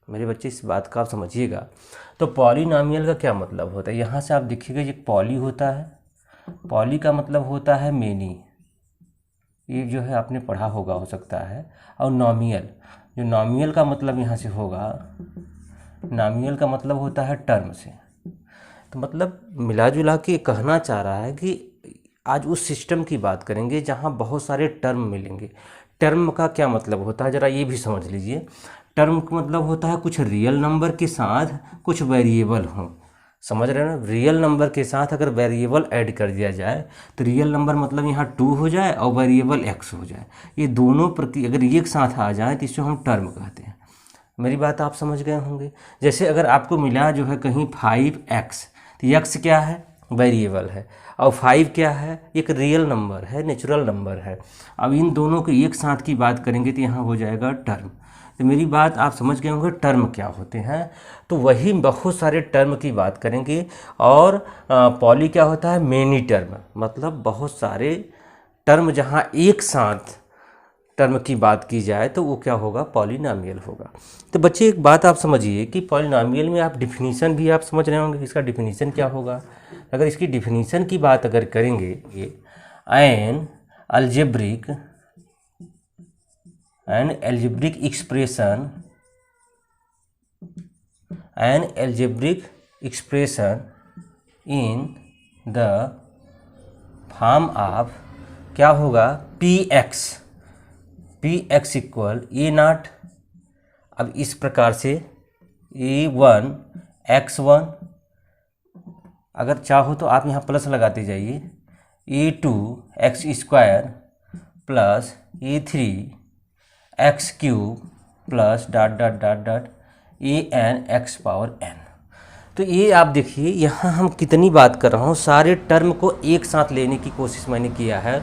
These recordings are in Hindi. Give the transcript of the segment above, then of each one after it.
मेरे बच्चे इस बात का आप समझिएगा। तो पॉलिनॉमियल का क्या मतलब होता है, यहाँ से आप देखिएगा ये पॉली होता है, पॉली का मतलब होता है मेनी, ये जो है आपने पढ़ा होगा हो सकता है। और नॉमियल, जो नॉमियल का मतलब यहाँ से होगा, नॉमियल का मतलब होता है टर्म से। तो मतलब मिला जुला के कहना चाह रहा है कि आज उस सिस्टम की बात करेंगे जहाँ बहुत सारे टर्म मिलेंगे। टर्म का क्या मतलब होता है ज़रा ये भी समझ लीजिए। टर्म का मतलब होता है कुछ रियल नंबर के साथ कुछ वेरिएबल हों, समझ रहे हैं ना। रियल नंबर के साथ अगर वेरिएबल ऐड कर दिया जाए तो रियल नंबर मतलब यहाँ 2 हो जाए और वेरिएबल x हो जाए, ये दोनों प्रति अगर एक साथ आ जाए तो इसे हम टर्म कहते हैं। मेरी बात आप समझ गए होंगे। जैसे अगर आपको मिला जो है कहीं 5x, तो x क्या है, वेरिएबल है, और 5 क्या है, एक रियल नंबर है, नेचुरल नंबर है। अब इन दोनों के एक साथ की बात करेंगे तो यहाँ हो जाएगा टर्म। तो मेरी बात आप समझ गए होंगे टर्म क्या होते हैं। तो वही बहुत सारे टर्म की बात करेंगे। और पॉली क्या होता है, मेनी टर्म, मतलब बहुत सारे टर्म जहाँ एक साथ टर्म की बात की जाए तो वो क्या होगा, पॉलिनॉमियल होगा। तो बच्चे एक बात आप समझिए कि पॉलिनॉमियल में आप डिफिनीशन भी आप समझ रहे होंगे, इसका डिफिनीशन क्या होगा। अगर इसकी डिफिनीशन की बात अगर करेंगे, ये an algebraic expression in the form of क्या होगा, पी एक्स इक्वल ए नाट। अब इस प्रकार से A1 x1, अगर चाहो तो आप यहाँ प्लस लगाते जाइए, A2 x square plus A3 x cube plus dot dot dot dot AN x power n। तो ये आप देखिए यहाँ हम कितनी बात कर रहा हूँ, सारे टर्म को एक साथ लेने की कोशिश मैंने किया है।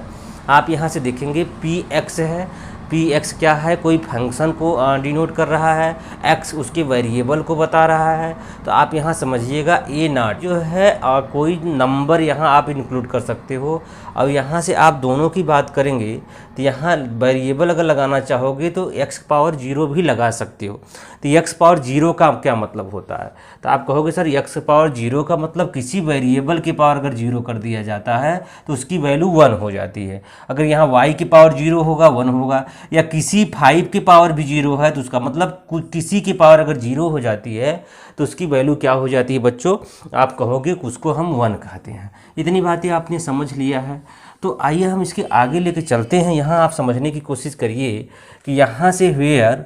आप यहाँ से देखेंगे पी एक्स है, पी एक्स क्या है, कोई फंक्शन को डिनोट कर रहा है, एक्स उसके वेरिएबल को बता रहा है। तो आप यहाँ समझिएगा ए नाट जो है कोई नंबर यहाँ आप इंक्लूड कर सकते हो। और यहाँ से आप दोनों की बात करेंगे तो यहाँ वेरिएबल अगर लगाना चाहोगे तो x पावर 0 भी लगा सकते हो। तो x पावर 0 का क्या मतलब होता है, तो आप कहोगे सर x पावर 0 का मतलब किसी वेरिएबल की पावर अगर 0 कर दिया जाता है तो उसकी वैल्यू 1 हो जाती है। अगर यहाँ y की पावर 0 होगा 1 होगा, या किसी 5 की पावर भी 0 है तो उसका मतलब किसी की पावर अगर 0 हो जाती है तो उसकी वैल्यू क्या हो जाती है बच्चों, आप कहोगे कि उसको हम 1 कहते हैं। इतनी बातें आपने समझ लिया है। तो आइए हम इसके आगे लेके चलते हैं। यहाँ आप समझने की कोशिश करिए कि यहाँ से वेयर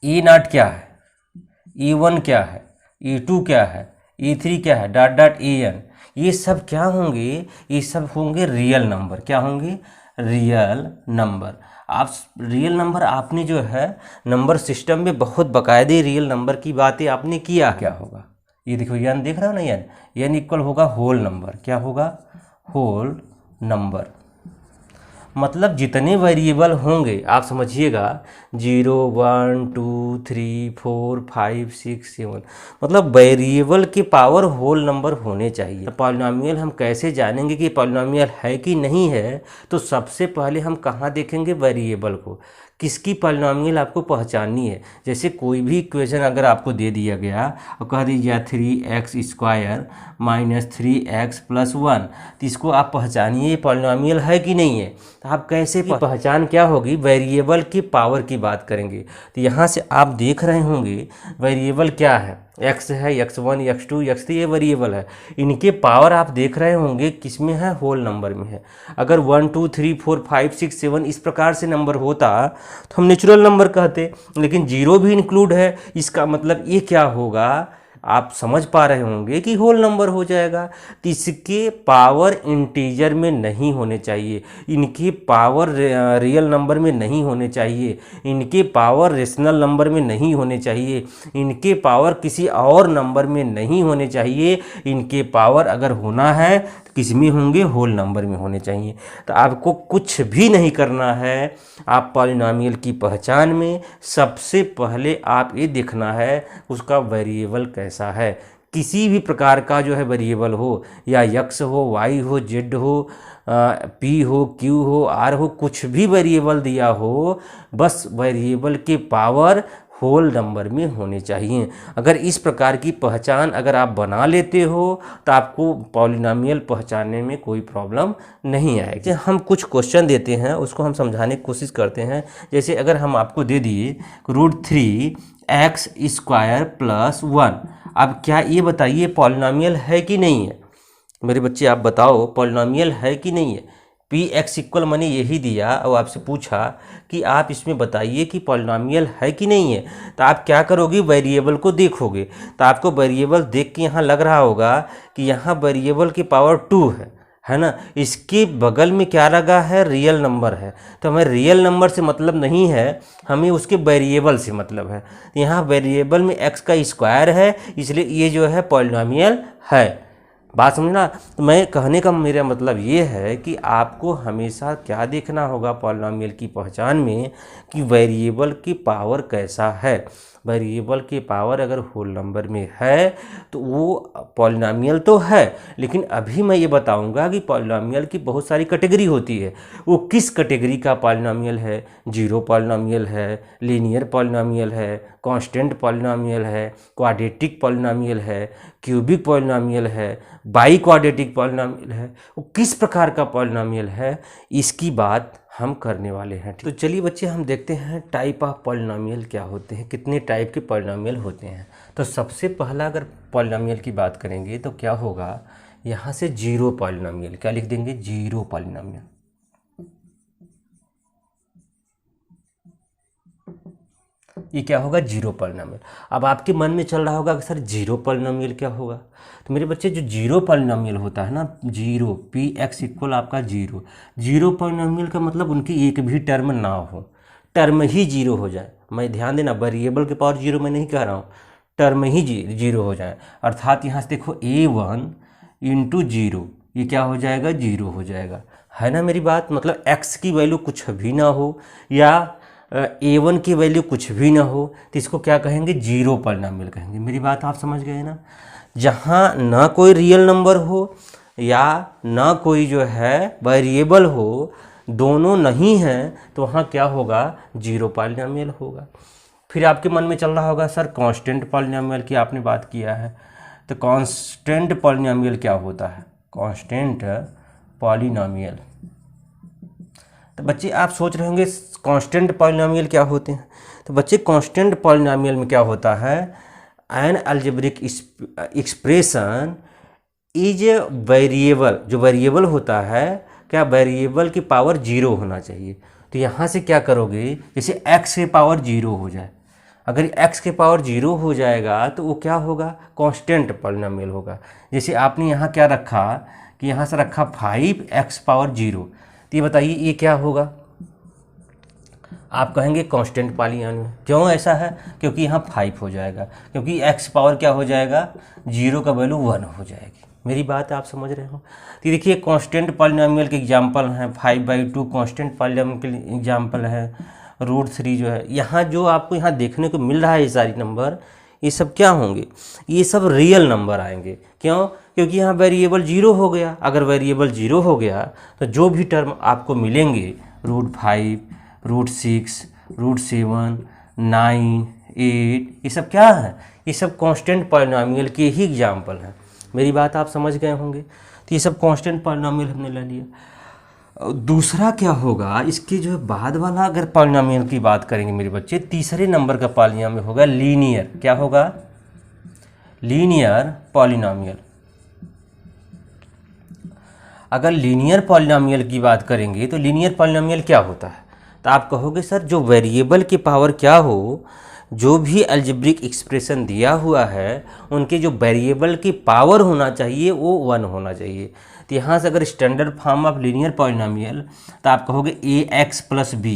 ए नाट क्या है, A1 क्या है, A2 क्या है, A3 क्या है, डॉट डॉट AN, ये सब क्या होंगे, ये सब होंगे रियल नंबर। क्या होंगे, रियल नंबर। आप रियल नंबर आपने जो है नंबर सिस्टम में बहुत बाकायदे रियल नंबर की बातें आपने किया, क्या होगा ये देखो n देख रहे हो ना, n इक्वल होगा होल नंबर। क्या होगा, होल नंबर। मतलब जितने वेरिएबल होंगे आप समझिएगा 0 1 2 3 4 5 6 7, मतलब वेरिएबल की पावर होल नंबर होने चाहिए। पॉलिनॉमियल हम कैसे जानेंगे कि पॉलिनॉमियल है कि नहीं है, तो सबसे पहले हम कहाँ देखेंगे, वेरिएबल को। किसकी पॉलिनॉमियल आपको पहचाननी है। जैसे कोई भी इक्वेशन अगर आपको दे दिया गया और कह दीजिए 3x square minus 3x plus 1, तो इसको आप पहचानिए पॉलिनॉमियल है कि नहीं है। तो आप कैसे पहचान क्या होगी, वेरिएबल की पावर की बात करेंगे। तो यहाँ से आप देख रहे होंगे वेरिएबल क्या है, x है, x1 x2 x3 ये वेरिएबल है। इनके पावर आप देख रहे होंगे किस में है, होल नंबर में है। अगर 1 2 3 4 5 6 7 इस प्रकार से नंबर होता तो हम नेचुरल नंबर कहते, लेकिन 0 भी इंक्लूड है। इसका मतलब ये क्या होगा, आप समझ पा रहे होंगे कि होल नंबर हो जाएगा। तो इसके पावर इंटीजर में नहीं होने चाहिए, इनके पावर रियल नंबर में नहीं होने चाहिए, इनके पावर रेशनल नंबर में नहीं होने चाहिए, इनके पावर किसी और नंबर में नहीं होने चाहिए। इनके पावर अगर होना है तो किस में होंगे, होल नंबर में होने चाहिए। तो आपको कुछ भी नहीं करना है। आप पॉलिनॉमियल की पहचान में सबसे पहले आप ये देखना है उसका वेरिएबल कैसा है। किसी भी प्रकार का जो है वेरिएबल हो, या x हो, y हो, z हो, p हो, q हो, r हो, कुछ भी वेरिएबल दिया हो, बस वेरिएबल के पावर होल नंबर में होने चाहिए। अगर इस प्रकार की पहचान अगर आप बना लेते हो तो आपको पॉलिनॉमियल पहचानने में कोई प्रॉब्लम नहीं आएगी। हम कुछ क्वेश्चन देते हैं, उसको हम समझाने की कोशिश करते हैं। जैसे अगर हम आपको दे दिए √3x² + 1, अब क्या ये बताइए पॉलिनॉमियल है कि नहीं है? मेरे बच्चे आप बताओ पॉलिनॉमियल है कि नहीं है? px इक्वल मैंने यही दिया और आपसे पूछा कि आप इसमें बताइए कि पॉलिनॉमियल है कि नहीं है, तो आप क्या करोगे? वेरिएबल को देखोगे, तो आपको वेरिएबल देख के यहाँ लग रहा होगा कि यहाँ वेरिएबल की पावर 2 है ना। इसके बगल में क्या लगा है? रियल नंबर है। तो हमें रियल नंबर से मतलब नहीं है, हमें उसके वेरिएबल से मतलब है। यहाँ वेरिएबल में x का स्क्वायर है, इसलिए ये जो है पॉलिनॉमियल है। बात समझना। तो मैं कहने का मेरा मतलब ये है कि आपको हमेशा क्या देखना होगा पॉलिनॉमियल की पहचान में कि वेरिएबल की पावर कैसा है। वेरिएबल की पावर अगर होल नंबर में है तो वो पॉलिनॉमियल तो है, लेकिन अभी मैं ये बताऊंगा कि पॉलिनॉमियल की बहुत सारी कैटेगरी होती है। वो किस कैटेगरी का पॉलिनॉमियल है? जीरो पॉलिनॉमियल है, लीनियर पॉलिनॉमियल है, कांस्टेंट पॉलिनॉमियल है, क्वाड्रेटिक पॉलिनॉमियल है, क्यूबिक पॉलिनॉमियल है, बाई क्वाड्रेटिक पॉलिनॉमियल है। वो किस प्रकार का पॉलिनॉमियल है, इसकी बात हम करने वाले हैं। तो चलिए बच्चे हम देखते हैं टाइप ऑफ पॉलिनॉमियल क्या होते हैं, कितने टाइप के पॉलिनॉमियल होते हैं। तो सबसे पहला अगर पॉलिनॉमियल की बात करेंगे तो क्या होगा? यहाँ से जीरो पॉलिनॉमियल। क्या लिख देंगे? Zero polynomial. ये क्या होगा? Zero polynomial. अब आपके मन में चल रहा होगा कि सर जीरो पॉलिनॉमियल क्या होगा? तो मेरे बच्चे जो जीरो पॉलिनॉमियल होता है ना, जीरो px इक्वल आपका जीरो, जीरो पॉलिनॉमियल का मतलब उनकी एक भी टर्म ना हो, टर्म ही जीरो हो जाए। मैं ध्यान देना, वेरिएबल के पावर जीरो मैं नहीं कह रहा हूँ, टर्म ही जीरो हो जाए। अर्थात यहाँ से देखो a1 × 0, ये क्या हो जाएगा? जीरो हो जाएगा, है ना मेरी बात। मतलब x की वैल्यू कुछ भी ना हो या a1 की वैल्यू कुछ भी ना हो, तो इसको क्या कहेंगे? जीरो पॉलिनॉमियल कहेंगे। मेरी बात आप समझ गए ना। जहाँ ना कोई रियल नंबर हो या ना कोई जो है वेरिएबल हो, दोनों नहीं हैं, तो वहाँ क्या होगा? जीरो पॉलिनॉमियल होगा। फिर आपके मन में चल रहा होगा सर कांस्टेंट पॉलिनॉमियल की आपने बात किया है, तो कांस्टेंट पॉलिनॉमियल क्या होता है? कांस्टेंट पॉलिनॉमियल, तो बच्चे आप सोच रहे होंगे कांस्टेंट पॉलिनॉमियल क्या होते हैं। तो बच्चे कांस्टेंट पॉलिनॉमियल में क्या होता है? N algebraic expression is variable, जो वेरिएबल होता है, क्या वेरिएबल की पावर जीरो होना चाहिए। तो यहाँ से क्या करोगे? जैसे x की पावर जीरो हो जाए, अगर x की पावर जीरो हो जाएगा तो वो क्या होगा? कांस्टेंट पॉलिनॉमियल होगा। जैसे आपने यहाँ क्या रखा कि यहाँ से रखा 5x पावर जीरो, तो ये बताइए ये क्या होगा? आप कहेंगे कांस्टेंट पॉलिनॉमियल। क्यों ऐसा है? क्योंकि यहाँ 5 हो जाएगा, क्योंकि x पावर क्या हो जाएगा? जीरो का वैल्यू 1 हो जाएगी। मेरी बात आप समझ रहे हो। तो देखिए कांस्टेंट पॉलिनॉमियल के एग्जांपल हैं 5/2 कांस्टेंट पॉलिनॉमियल के एग्जांपल है, √3 जो है। यहाँ जो आपको यहाँ देखने को मिल रहा है ये सारी नंबर, ये सब क्या होंगे? ये सब रियल नंबर आएंगे। क्यों? क्योंकि यहाँ वेरिएबल जीरो हो गया। अगर वेरिएबल जीरो हो गया तो जो भी टर्म आपको मिलेंगे √5, √6, √7, 9, 8, ये सब क्या है? ये सब कांस्टेंट पॉलिनॉमियल के ही एग्जांपल हैं। मेरी बात आप समझ गए होंगे। तो ये सब कांस्टेंट पॉलिनॉमियल हमने ले लिया। दूसरा क्या होगा? इसके जो बाद वाला अगर पॉलिनॉमियल की बात करेंगे मेरे बच्चे, तीसरे नंबर का पॉलिनॉमियल होगा लीनियर। क्या होगा? Linear polynomial. अगर लीनियर पॉलिनॉमियल की बात करेंगे तो लीनियर पॉलिनॉमियल क्या होता है? तो आप कहोगे सर जो वेरिएबल की पावर क्या हो, जो भी अलजेब्रिक एक्सप्रेशन दिया हुआ है उनके जो वेरिएबल की पावर होना चाहिए वो 1 होना चाहिए। तो यहाँ से अगर standard form of linear polynomial, तो आप कहोगे ax + b,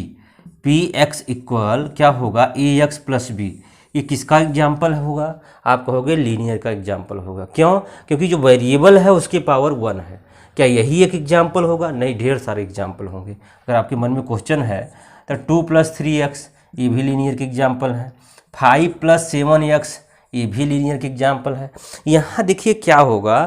px इक्वल क्या होगा? ax + b। ये किसका एग्जाम्पल होगा? आप कहोगे लीनियर का एग्जाम्पल होगा। क्यों? क्योंकि जो वेरिएबल है उसकी पावर 1 है। क्या यही एक एग्जाम्पल होगा? नहीं, ढेर सारे एग्जाम्पल होंगे। अगर आपके मन में क्वेश्चन है तो 2 + 3x, ये भी लीनियर के एग्जाम्पल है। 5 + 7x, ये भी लीनियर के एग्जाम्पल है। यहाँ देखिए क्या होगा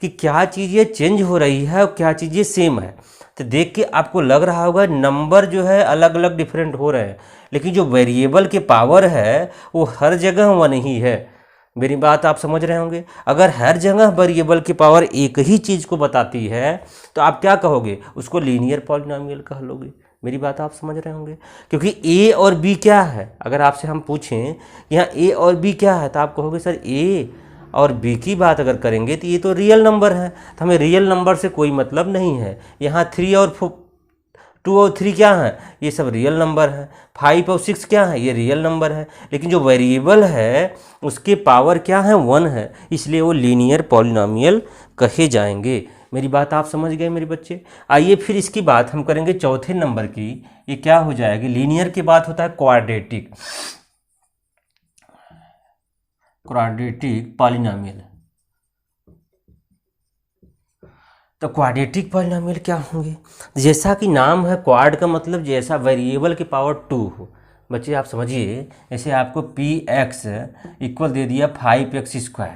कि क्या चीज़ें चेंज हो रही है और क्या चीज़ें सेम है। तो देख के आपको लग रहा होगा नंबर जो है अलग अलग डिफरेंट हो रहे हैं, लेकिन जो वेरिएबल के पावर है वो हर जगह वन ही है। मेरी बात आप समझ रहे होंगे। अगर हर जगह वेरिएबल की पावर एक ही चीज़ को बताती है तो आप क्या कहोगे, उसको लीनियर पॉलिनॉमियल कह लोगे। मेरी बात आप समझ रहे होंगे, क्योंकि ए और बी क्या है, अगर आपसे हम पूछें यहाँ ए और बी क्या है तो आप कहोगे सर ए और बी की बात अगर करेंगे तो ये तो रियल नंबर है, तो हमें रियल नंबर से कोई मतलब नहीं है। यहाँ 3 और 2 और 3 क्या है, ये सब रियल नंबर है। 5 और 6 क्या है, ये रियल नंबर है। लेकिन जो वेरिएबल है उसके पावर क्या है, 1 है, इसलिए वो लीनियर पॉलिनॉमियल कहे जाएंगे। मेरी बात आप समझ गए मेरे बच्चे। आइए फिर इसकी बात हम करेंगे चौथे नंबर की। ये क्या हो जाएगी, लीनियर की बात होता है क्वाड्रेटिक पॉलिनॉमियल। तो क्वाड्रेटिक पॉलिनॉमियल क्या होंगे, जैसा कि नाम है क्वाड का मतलब जैसा वेरिएबल की पावर 2 हो। बच्चे आप समझिए, जैसे आपको px इक्वल दे दिया 5x²।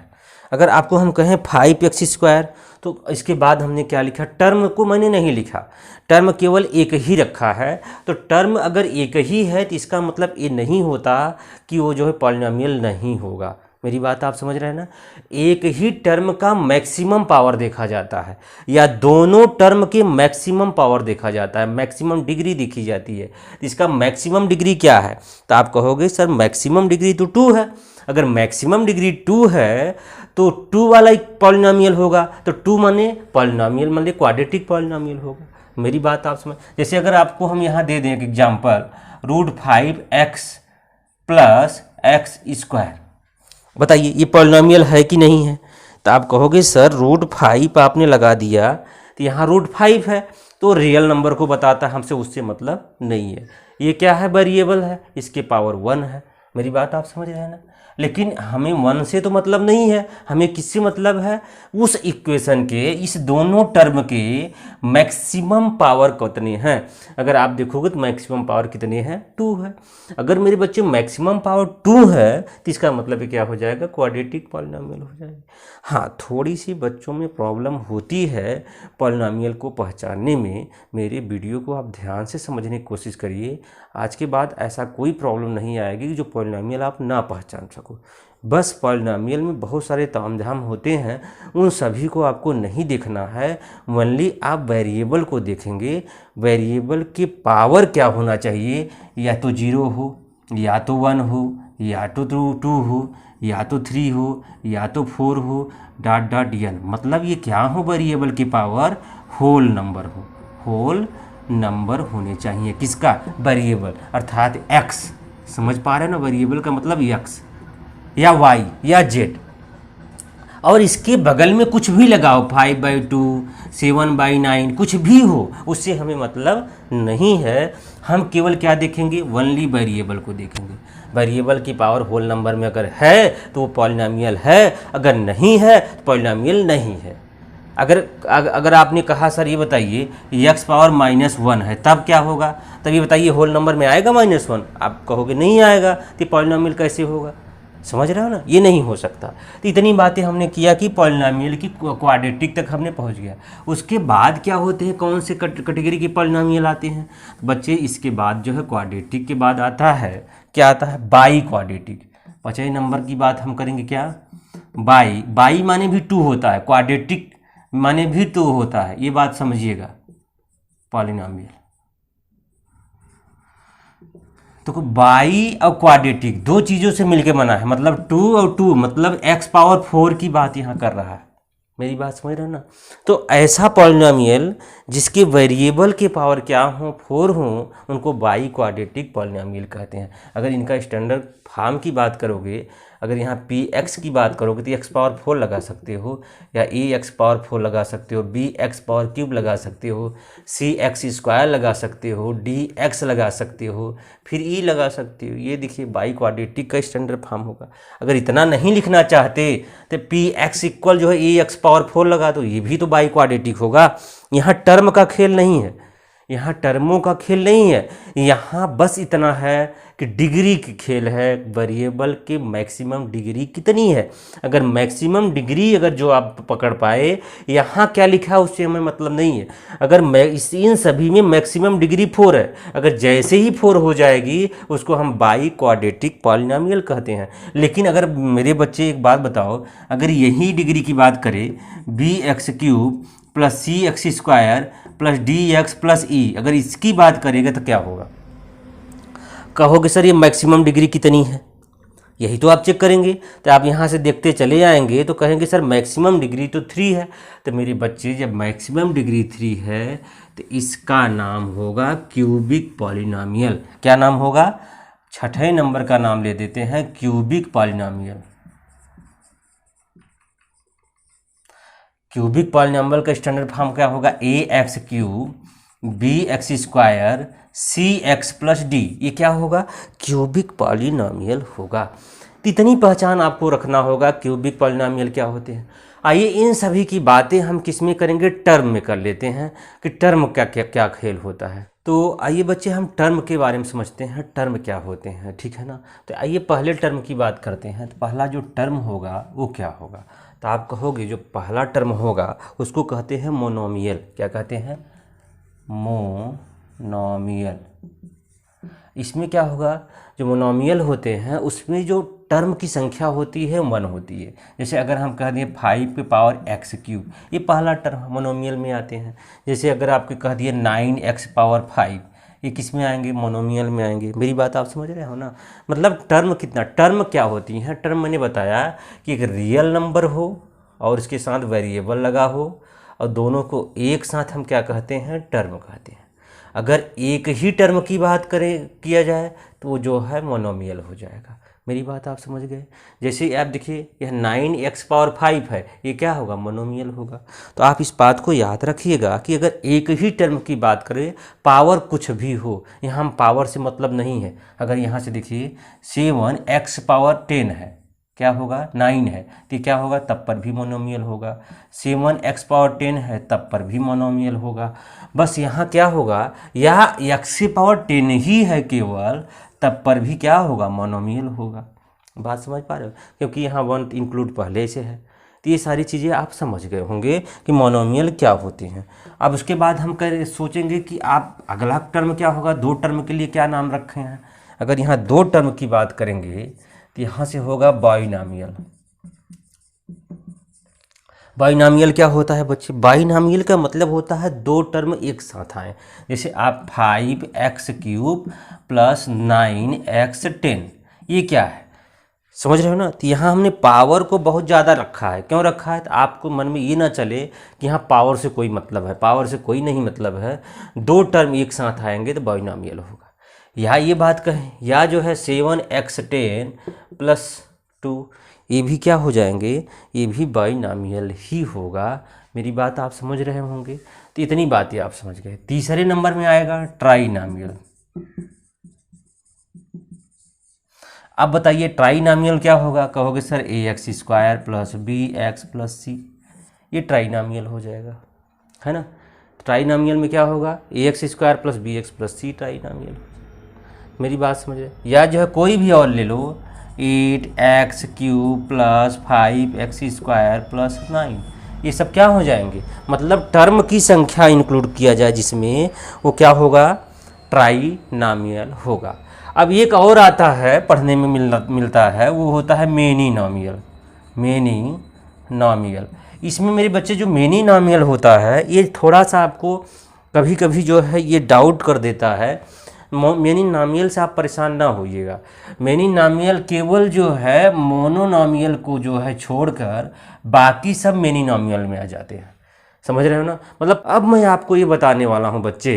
अगर आपको हम कहें 5x² तो इसके बाद हमने क्या लिखा, टर्म को मैंने नहीं लिखा, टर्म केवल एक ही रखा है। तो टर्म अगर एक ही है तो इसका मतलब ये नहीं होता कि वो जो है पॉलिनॉमियल नहीं होगा। मेरी बात आप समझ रहे हैं ना। एक ही टर्म का मैक्सिमम पावर देखा जाता है या दोनों टर्म के मैक्सिमम पावर देखा जाता है, मैक्सिमम डिग्री देखी जाती है। इसका मैक्सिमम डिग्री क्या है, तो आप कहोगे सर मैक्सिमम डिग्री तो 2 है। अगर मैक्सिमम डिग्री 2 है तो 2 वाला एक पॉलिनॉमियल होगा, तो 2 माने पॉलिनॉमियल माने क्वाड्रेटिक पॉलिनॉमियल होगा। मेरी बात आप समझ। जैसे अगर आपको हम यहाँ दे दें एक एग्जाम्पल, √5x + x², बताइए ये पॉलिनॉमियल है कि नहीं है। तो आप कहोगे सर √5 आपने लगा दिया तो यहाँ √5 है तो रियल नंबर को बताता है, हमसे उससे मतलब नहीं है। ये क्या है, वेरिएबल है, इसके पावर 1 है। मेरी बात आप समझ रहे हैं ना। लेकिन हमें 1 से तो मतलब नहीं है, हमें किससे मतलब है, उस इक्वेशन के इस दोनों टर्म के मैक्सिमम पावर कितने हैं। अगर आप देखोगे तो मैक्सिमम पावर कितने हैं, 2 है। अगर मेरे बच्चे मैक्सिमम पावर 2 है तो इसका मतलब क्या हो जाएगा, क्वाड्रेटिक पॉलिनॉमियल हो जाएगा। हाँ, थोड़ी सी बच्चों में प्रॉब्लम होती है पॉलिनॉमियल को पहचानने में। मेरे वीडियो को आप ध्यान से समझने की कोशिश करिए। आज के बाद ऐसा कोई प्रॉब्लम नहीं आएगी कि जो पॉलिनॉमियल आप ना पहचान सको। बस पॉलिनॉमियल में बहुत सारे तामझाम होते हैं, उन सभी को आपको नहीं देखना है। ओनली आप वेरिएबल को देखेंगे, वेरिएबल के पावर क्या होना चाहिए, या तो 0 हो, या तो 1 हो, या तो 2 हो, या तो 3 हो, या तो 4 हो, .n। मतलब ये क्या हो, वेरिएबल की पावर होल नंबर हो, होल नंबर होने चाहिए। किसका, वेरिएबल अर्थात x। समझ पा रहे हैं ना, वेरिएबल का मतलब x या y या z। और इसके बगल में कुछ भी लगाओ, 5/2, 7/9, कुछ भी हो, उससे हमें मतलब नहीं है। हम केवल क्या देखेंगे, ओनली वेरिएबल को देखेंगे। वेरिएबल की पावर होल नंबर में अगर है तो वो पॉलिनॉमियल है, अगर नहीं है तो पॉलिनॉमियल नहीं है। अगर आपने कहा सर ये बताइए x⁻−1 है तब क्या होगा, तब ये बताइए होल नंबर में आएगा -1, आप कहोगे नहीं आएगा, तो पॉलिनॉमियल कैसे होगा। समझ रहे हो ना, ये नहीं हो सकता। तो इतनी बातें हमने किया कि पॉलिनॉमियल की क्वाड्रेटिक तक हमने पहुंच गया। उसके बाद क्या होते हैं, कौन से कैटेगरी के पॉलिनॉमियल आते हैं बच्चे। इसके बाद जो है क्वाड्रेटिक के बाद आता है, क्या आता है, बाई क्वाड्रेटिक। 5वें नंबर की बात हम करेंगे, क्या, बाई माने भी 2 होता है, क्वाड्रेटिक माने भी 2 होता है, ये बात समझिएगा। पॉलिनॉमियल तो बाई और क्वाड्रेटिक 2 चीज़ों से मिलके बना है, मतलब 2 और 2 मतलब x⁴ की बात यहाँ कर रहा है। मेरी बात समझ रहे हो ना। तो ऐसा पॉलिनॉमियल जिसके वेरिएबल के पावर क्या हो, 4 हो, उनको बाई क्वाड्रेटिक पॉलिनॉमियल कहते हैं। अगर इनका स्टैंडर्ड फॉर्म की बात करोगे, अगर यहाँ px की बात करोगे तो x⁴ लगा सकते हो, या ax⁴ लगा सकते हो, bx³ लगा सकते हो, cx² लगा सकते हो, dx लगा सकते हो, फिर e लगा सकते हो। ये देखिए बाई क्वाड्रेटिक का स्टैंडर्ड फॉर्म होगा। अगर इतना नहीं लिखना चाहते तो px इक्वल जो है ax⁴ लगा दो, ये भी तो बाई क्वाड्रेटिक होगा। यहाँ टर्म का खेल नहीं है, यहाँ टर्मों का खेल नहीं है, यहाँ बस इतना है कि डिग्री की खेल है, वेरिएबल के मैक्सिमम डिग्री कितनी है। अगर मैक्सिमम डिग्री अगर जो आप पकड़ पाए, यहाँ क्या लिखा है उससे हमें मतलब नहीं है। अगर इन सभी में मैक्सिमम डिग्री 4 है, अगर जैसे ही 4 हो जाएगी उसको हम बाई क्वाड्रेटिक पॉलिनॉमियल कहते हैं। लेकिन अगर मेरे बच्चे एक बात बताओ, अगर यही डिग्री की बात करें, bx³ + cx² + dx + e, अगर इसकी बात करेंगे तो क्या होगा? कहोगे सर ये मैक्सिमम डिग्री कितनी है, यही तो आप चेक करेंगे। तो आप यहाँ से देखते चले जाएंगे तो कहेंगे सर मैक्सिमम डिग्री तो 3 है। तो मेरे बच्चे जब मैक्सिमम डिग्री 3 है तो इसका नाम होगा क्यूबिक पॉलिनॉमियल। क्या नाम होगा? छठे नंबर का नाम ले देते हैं क्यूबिक पॉलिनॉमियल। क्यूबिक पॉलिनॉमियल का स्टैंडर्ड फॉर्म क्या होगा? ax³ bx² cx + d, ये क्या होगा? क्यूबिक पॉलिनॉमियल होगा। तो इतनी पहचान आपको रखना होगा क्यूबिक पॉलिनॉमियल क्या होते हैं। आइए इन सभी की बातें हम किस में करेंगे? टर्म में कर लेते हैं कि टर्म क्या क्या क्या खेल होता है। तो आइए बच्चे हम टर्म के बारे में समझते हैं, टर्म क्या होते हैं, ठीक है ना। तो आइए पहले टर्म की बात करते हैं। तो पहला जो टर्म होगा वो क्या होगा? तो आप कहोगे जो पहला टर्म होगा उसको कहते हैं मोनोमियल। क्या कहते हैं? मोनोमियल। इसमें क्या होगा? जो मोनोमियल होते हैं उसमें जो टर्म की संख्या होती है 1 होती है। जैसे अगर हम कह दिए 5x³, ये पहला टर्म मोनोमियल में आते हैं। जैसे अगर आपके कह दिए 9x⁵, ये किस में आएंगे? मोनोमियल में आएंगे। मेरी बात आप समझ रहे हो ना। मतलब टर्म कितना, टर्म क्या होती हैं? टर्म मैंने बताया कि एक रियल नंबर हो और उसके साथ वेरिएबल लगा हो और दोनों को एक साथ हम क्या कहते हैं? टर्म कहते हैं। अगर एक ही टर्म की बात किया जाए तो वो जो है मोनोमियल हो जाएगा। मेरी बात आप समझ गए। जैसे आप देखिए यह 9x⁵ है, ये क्या होगा? मोनोमियल होगा। तो आप इस बात को याद रखिएगा कि अगर एक ही टर्म की बात करें, पावर कुछ भी हो, यहाँ हम पावर से मतलब नहीं है। अगर यहाँ से देखिए 7x⁻10 है, क्या होगा? 9 है, तो क्या होगा? तब पर भी मोनोमियल होगा। 7x⁻10 है, तब पर भी मोनोमियल होगा। बस यहाँ क्या होगा? यह x⁻10 ही है केवल, तब पर भी क्या होगा? मोनोमियल होगा। बात समझ पा रहे हो? क्योंकि यहाँ 1 इंक्लूड पहले से है। तो ये सारी चीज़ें आप समझ गए होंगे कि मोनोमियल क्या होते हैं। अब उसके बाद हम सोचेंगे कि आप अगला टर्म क्या होगा? 2 टर्म के लिए क्या नाम रखे हैं? अगर यहाँ 2 टर्म की बात करेंगे तो यहाँ से होगा बाइनॉमियल। बाइनॉमियल क्या होता है बच्चे? बाइनॉमियल का मतलब होता है 2 टर्म एक साथ आए। जैसे आप 5x³ + 9x10, ये क्या है? समझ रहे हो ना। तो यहाँ हमने पावर को बहुत ज़्यादा रखा है। क्यों रखा है? तो आपको मन में ये ना चले कि यहाँ पावर से कोई मतलब है, पावर से कोई नहीं मतलब है। 2 टर्म एक साथ आएंगे तो बाइनॉमियल होगा। या ये बात कहें, या जो है 7x10 + 2, ये भी क्या हो जाएंगे? ये भी बाइनॉमियल ही होगा। मेरी बात आप समझ रहे होंगे। तो इतनी बातें आप समझ गए। तीसरे नंबर में आएगा ट्राइनॉमियल। अब बताइए ट्राइनॉमियल क्या होगा? कहोगे सर ax² + bx + c, ये ट्राइनॉमियल हो जाएगा, है ना। ट्राइनॉमियल में क्या होगा? ax² + bx + c trinomial. मेरी बात समझ रहे। या जो है कोई भी और ले लो, 8x³ + 5x² + 9, ये सब क्या हो जाएंगे? मतलब टर्म की संख्या इंक्लूड किया जाए जिसमें, वो क्या होगा? ट्राइनॉमियल होगा। अब एक और आता है पढ़ने में मिलता है, वो होता है मेनीनॉमियल। मेनीनॉमियल, इसमें मेरे बच्चे जो मेनीनॉमियल होता है ये थोड़ा सा आपको कभी कभी जो है ये डाउट कर देता है। मेनीनॉमियल से आप परेशान ना होइएगा। मेनीनॉमियल केवल जो है मोनोनॉमियल को जो है छोड़कर बाकी सब मेनीनॉमियल में आ जाते हैं। समझ रहे हो ना। मतलब अब मैं आपको ये बताने वाला हूँ बच्चे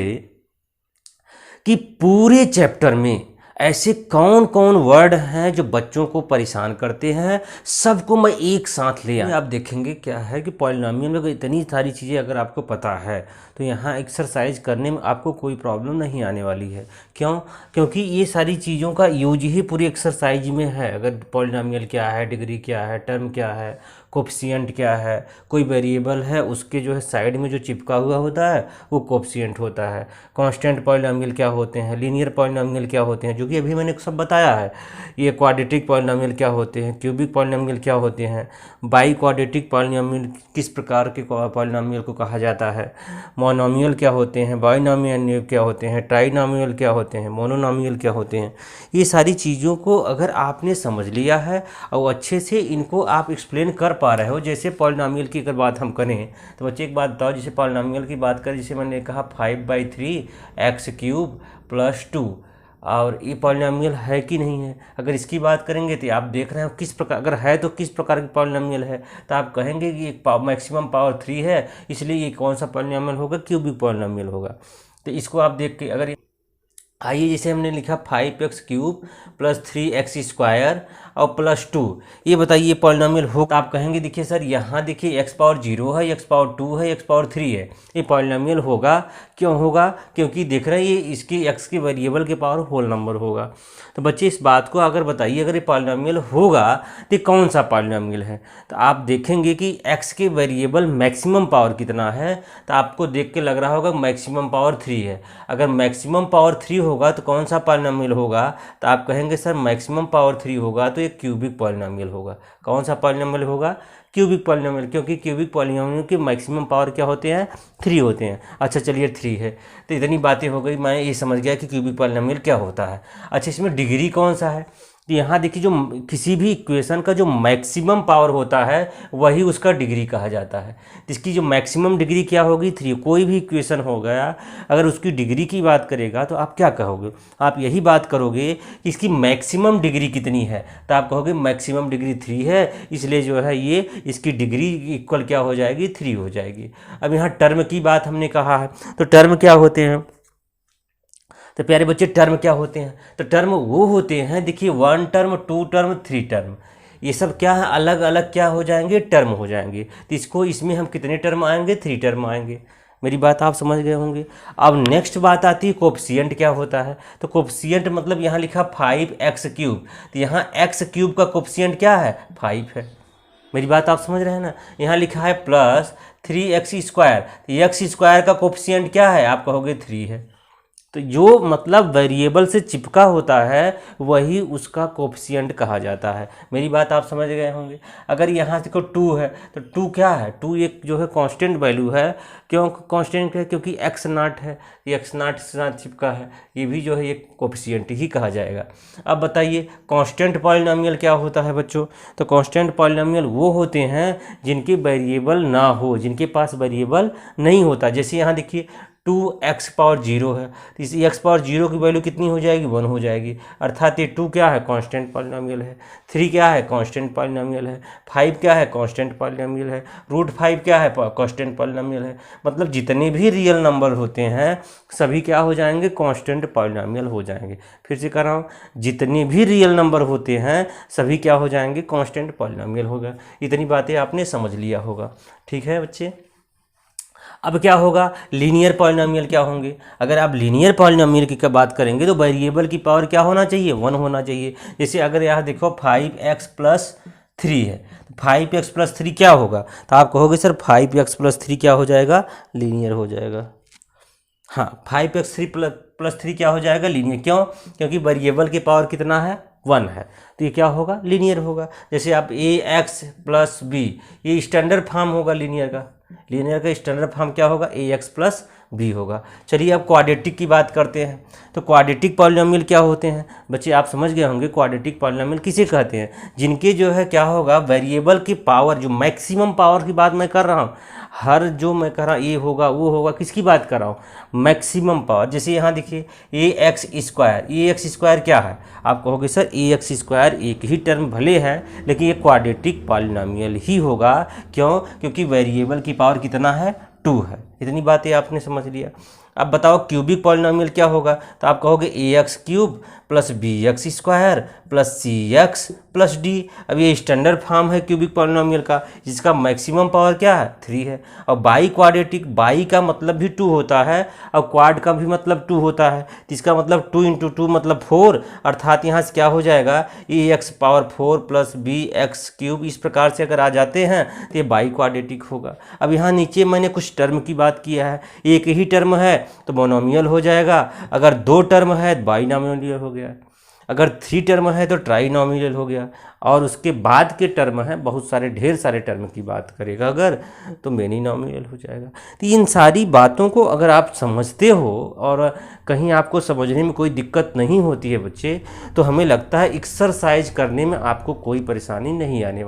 कि पूरे चैप्टर में ऐसे कौन कौन वर्ड हैं जो बच्चों को परेशान करते हैं, सबको मैं एक साथ ले आया। आप देखेंगे क्या है कि पॉलिनॉमियल में इतनी सारी चीज़ें अगर आपको पता है तो यहाँ एक्सरसाइज करने में आपको कोई प्रॉब्लम नहीं आने वाली है। क्यों? क्योंकि ये सारी चीज़ों का यूज ही पूरी एक्सरसाइज में है। अगर पॉलिनॉमियल क्या है, डिग्री क्या है, टर्म क्या है, कोफिशिएंट क्या है, कोई वेरिएबल है उसके जो है साइड में जो चिपका हुआ होता है वो कोफिशिएंट होता है। कांस्टेंट पॉलिनोमियल क्या होते हैं, लीनियर पॉलिनोमियल क्या होते हैं, जो कि अभी मैंने सब बताया है। ये क्वाड्रेटिक पॉलिनोमियल क्या होते हैं, क्यूबिक पॉलिनोमियल क्या होते हैं, बाई क्वाड्रेटिक पॉलिनोमियल किस प्रकार के पॉलिनोमियल को कहा जाता है, मोनोमियल क्या होते हैं, बाइनोमियल क्या होते हैं, ट्राइनोमियल क्या होते हैं, मोनोनोमियल क्या होते हैं। ये सारी चीज़ों को अगर आपने समझ लिया है और अच्छे से इनको आप एक्सप्लेन कर पा रहे हो, जैसे पॉलिनोमियल की अगर बात हम करें तो बच्चे एक बात बताओ, जैसे पॉलिनोमियल की बात करें, जैसे मैंने कहा 5/3 x³ + 2, और ये पॉलिनोमियल है कि नहीं है। अगर इसकी बात करेंगे तो आप देख रहे हो किस प्रकार, अगर है तो किस प्रकार की पॉलिनोमियल है, तो आप कहेंगे कि एक मैक्सिमम पावर 3 है, इसलिए ये कौन सा पॉलिनोमियल होगा, क्यूबिक पॉलिनोमियल होगा। तो इसको आप देख के अगर आइए, जैसे हमने लिखा 5x³ + 3x² और +2, ये बताइए पॉलिनोमियल हो, तो आप कहेंगे देखिए सर यहाँ देखिए x⁻0 है, x⁻2 है, x⁻3 है, ये पॉलिनोमियल होगा। क्यों होगा? क्योंकि देख रहे हैं ये इसके x के वेरिएबल के पावर होल नंबर होगा। तो बच्चे इस बात को अगर बताइए, अगर ये पॉलिनोमियल होगा तो कौन सा पॉलिनोमियल है, तो आप देखेंगे कि x के वेरिएबल मैक्सिमम पावर कितना है, तो आपको देख के लग रहा होगा मैक्सिमम पावर 3 है। अगर मैक्सिमम पावर 3 होगा तो कौन सा पॉलिनोमियल होगा, तो आप कहेंगे सर मैक्सिमम पावर 3 होगा तो ये क्यूबिक पॉलिनोमियल होगा। कौन सा पॉलिनोमियल होगा? क्यूबिक पॉलिनोमियल, क्योंकि क्यूबिक पॉलिनोमियल के मैक्सिमम पावर क्या होते हैं? 3 होते हैं। अच्छा चलिए 3 है, तो इतनी बातें हो गई, मैं ये समझ गया कि क्यूबिक पॉलिनोमियल क्या होता है। अच्छा इसमें डिग्री कौन सा है, तो यहाँ देखिए जो किसी भी इक्वेशन का जो मैक्सिमम पावर होता है वही उसका डिग्री कहा जाता है। तो इसकी जो मैक्सिमम डिग्री क्या होगी? 3। कोई भी इक्वेशन हो गया अगर उसकी डिग्री की बात करेगा तो आप क्या कहोगे? आप यही बात करोगे कि इसकी मैक्सिमम डिग्री कितनी है, तो आप कहोगे मैक्सिमम डिग्री 3 है, इसलिए जो है ये इसकी डिग्री इक्वल क्या हो जाएगी? 3 हो जाएगी। अब यहाँ टर्म की बात हमने कहा है, तो टर्म क्या होते हैं? तो प्यारे बच्चे टर्म क्या होते हैं? तो टर्म वो होते हैं, देखिए 1 टर्म, 2 टर्म, 3 टर्म, ये सब क्या है? अलग अलग क्या हो जाएंगे? टर्म हो जाएंगे। तो इसमें हम कितने टर्म आएंगे? 3 टर्म आएंगे। मेरी बात आप समझ गए होंगे। अब नेक्स्ट बात आती है कोफिशिएंट क्या होता है। तो कोफिशिएंट मतलब यहाँ लिखा 5x³, तो यहाँ x³ का कोफिशिएंट क्या है? 5 है। मेरी बात आप समझ रहे हैं ना। यहाँ लिखा है +3x², तो x² का कोफिशिएंट क्या है? आप कहोगे 3 है। तो जो मतलब वेरिएबल से चिपका होता है वही उसका कोफिशिएंट कहा जाता है। मेरी बात आप समझ गए होंगे। अगर यहाँ देखो 2 है, तो 2 क्या है? 2 एक जो है कांस्टेंट वैल्यू है। क्यों कांस्टेंट है? क्योंकि x0 है, ये x0 के साथ चिपका है, ये भी जो है ये कोफिशिएंट ही कहा जाएगा। अब बताइए कांस्टेंट पॉलिनोमियल क्या होता है बच्चों? तो कांस्टेंट पॉलिनोमियल वो होते हैं जिनके वेरिएबल ना हो, जिनके पास वेरिएबल नहीं होता। जैसे यहाँ देखिए 2x⁻0 है, तो इस x⁻0 की वैल्यू कितनी हो जाएगी? 1 हो जाएगी। अर्थात ये 2 क्या है? कांस्टेंट पॉलिनोमियल है। 3 क्या है? कांस्टेंट पॉलिनोमियल है। 5 क्या है? कांस्टेंट पॉलिनोमियल है। √5 क्या है? कांस्टेंट पॉलिनोमियल है। मतलब जितने भी रियल नंबर होते हैं सभी क्या हो जाएंगे? कांस्टेंट पॉलिनोमियल हो जाएंगे। फिर से कर रहा हूँ, जितने भी रियल नंबर होते हैं सभी क्या हो जाएंगे? कांस्टेंट पॉलिनोमियल होगा। इतनी बातें आपने समझ लिया होगा। ठीक है बच्चे। अब क्या होगा? लीनियर पॉलिनोमियल क्या होंगे? अगर आप लीनियर पॉलिनोमियल की बात करेंगे तो वेरिएबल की पावर क्या होना चाहिए? 1 होना चाहिए। जैसे अगर यहाँ देखो 5x+3 है, तो 5x+3 क्या होगा? तो आप कहोगे सर 5x+3 क्या हो जाएगा? लीनियर हो जाएगा। हाँ, 5x+3 क्या हो जाएगा? लीनियर। क्यों? क्योंकि वेरिएबल की पावर कितना है? 1 है, तो ये क्या होगा? लीनियर होगा। जैसे आप ax+b, ये स्टैंडर्ड फॉर्म होगा लीनियर का। लीनियर का स्टैंडर्ड फॉर्म क्या होगा? ax+b होगा। चलिए अब क्वाड्रेटिक की बात करते हैं। तो क्वाड्रेटिक पॉलिनोमियल क्या होते हैं? बच्चे आप समझ गए होंगे क्वाड्रेटिक पॉलिनोमियल किसे कहते हैं? जिनके जो है क्या होगा? वेरिएबल की पावर, जो मैक्सिमम पावर की बात मैं कर रहा हूँ, हर जो मैं कह रहा हूँ ये होगा वो होगा, किसकी बात कर रहा हूँ? Maximum power. जैसे यहाँ देखिए ax² क्या है? आप कहोगे सर ax² एक ही टर्म भले है लेकिन ये क्वाड्रेटिक पॉलिनोमियल ही होगा। क्यों? क्योंकि वेरिएबल की पावर कितना है? 2 है। इतनी बातें आपने समझ लिया। अब बताओ क्यूबिक पॉलिनोमियल क्या होगा, तो आप कहोगे a x cube plus b x square plus c x plus d. अब ये स्टैंडर्ड फॉर्म है क्यूबिक पॉलिनोमियल का, जिसका मैक्सिमम पावर क्या है 3 है। और बाई क्वाड्रेटिक, बाई का मतलब भी 2 होता है और क्वाड का भी मतलब 2 होता है, तो इसका मतलब 2 × 2 मतलब 4, अर्थात यहाँ से क्या हो जाएगा a x power 4 plus b x cube. इस प्रकार से अगर आ जाते हैं तो ये बाई क्वाड्रेटिक होगा। अब यहाँ नीचे मैंने कुछ टर्म की बात किया है, एक ही टर्म है तो मोनोमियल हो जाएगा, अगर 2 टर्म है तो बाइनोमियल हो गया, अगर 3 टर्म है तो ट्राइनोमियल हो गया, और उसके बाद के टर्म हैं बहुत सारे, ढेर सारे टर्म की बात करेगा अगर, तो मेनीनोमियल हो जाएगा। तो इन सारी बातों को अगर आप समझते हो और कहीं आपको समझने में कोई दिक्कत नहीं होती है बच्चे, तो हमें लगता है एक्सरसाइज करने में आपको कोई परेशानी नहीं आने वाली।